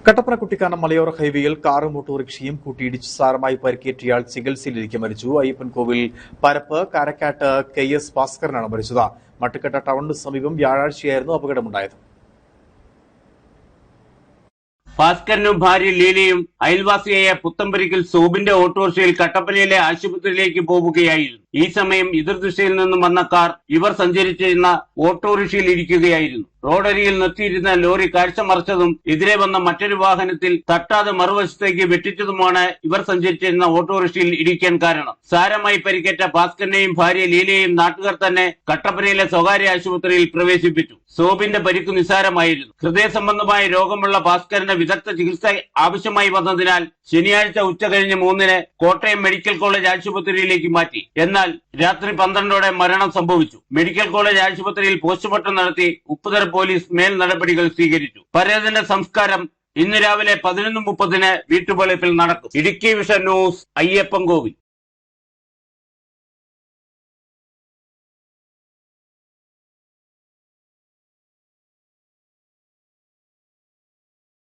കട്ടപ്പന കുട്ടിക്കാനം മലയോര ഹൈവേയിൽ കാറും ഓട്ടോറിക്ഷയും കൂട്ടിയിടിച്ച് സാരമായി പരിക്കേറ്റയാൾ ചികിത്സയിലിരിക്കെ മരിച്ചു. അയ്യപ്പൻകോവിൽ പരപ്പ് കാരക്കാട്ട് KS ഭാസ്കരനാണ് മരിച്ചത്. മട്ടുക്കട്ട ടൗണിന് സമീപം വ്യാഴാഴ്ചയായിരുന്നു അപകടമുണ്ടായത്. ഭാസ്കരനും ഭാര്യ ലീലയും അയൽവാസിയായ പുത്തമ്പരിക്കൽ സോബിന്റെ ഓട്ടോറിക്ഷയിൽ കട്ടപ്പനയിലെ ആശുപത്രിയിലേക്ക് പോവുകയായിരുന്നു. ഈ സമയം എതിർദിശയിൽ നിന്നും വന്ന കാർ ഇവർ സഞ്ചരിച്ചിരുന്ന ഓട്ടോറിക്ഷയിൽ ഇരിക്കുകയായിരുന്നു. റോഡരികിൽ നിർത്തിയിരുന്ന ലോറി കാഴ്ച മറിച്ചതും എതിരെ വന്ന മറ്റൊരു വാഹനത്തിൽ തട്ടാതെ മറുവശത്തേക്ക് വെട്ടിച്ചതുമാണ് ഇവർ സഞ്ചരിച്ചിരുന്ന ഓട്ടോറിക്ഷയിൽ ഇടിക്കാൻ കാരണം. സാരമായി പരിക്കേറ്റ ഭാസ്കരനെയും ഭാര്യ ലീലയെയും നാട്ടുകാർ തന്നെ കട്ടപ്പനയിലെ സ്വകാര്യ ആശുപത്രിയിൽ പ്രവേശിപ്പിച്ചു. സോബിന്റെ പരിക്ക് നിസാരമായിരുന്നു. ഹൃദയ സംബന്ധമായ രോഗമുള്ള ഭാസ്കരന് വിദഗ്ധ ചികിത്സ ആവശ്യമായി വന്നതിനാൽ ശനിയാഴ്ച ഉച്ചകഴിഞ്ഞ് 3-ന് കോട്ടയം മെഡിക്കൽ കോളേജ് ആശുപത്രിയിലേക്ക് മാറ്റി. എന്നാൽ രാത്രി 12-ഓടെ മരണം സംഭവിച്ചു. മെഡിക്കൽ കോളേജ് ആശുപത്രിയിൽ പോസ്റ്റ്മോർട്ടം നടത്തി ഉപ്പുതര പോലീസ് മേൽ നടപടികൾ സ്വീകരിച്ചു. പരേതന്റെ സംസ്കാരം ഇന്ന് രാവിലെ 11:30-ന് വീട്ടുവളപ്പിൽ നടക്കും. Idukki vision news, Ayyappancoil.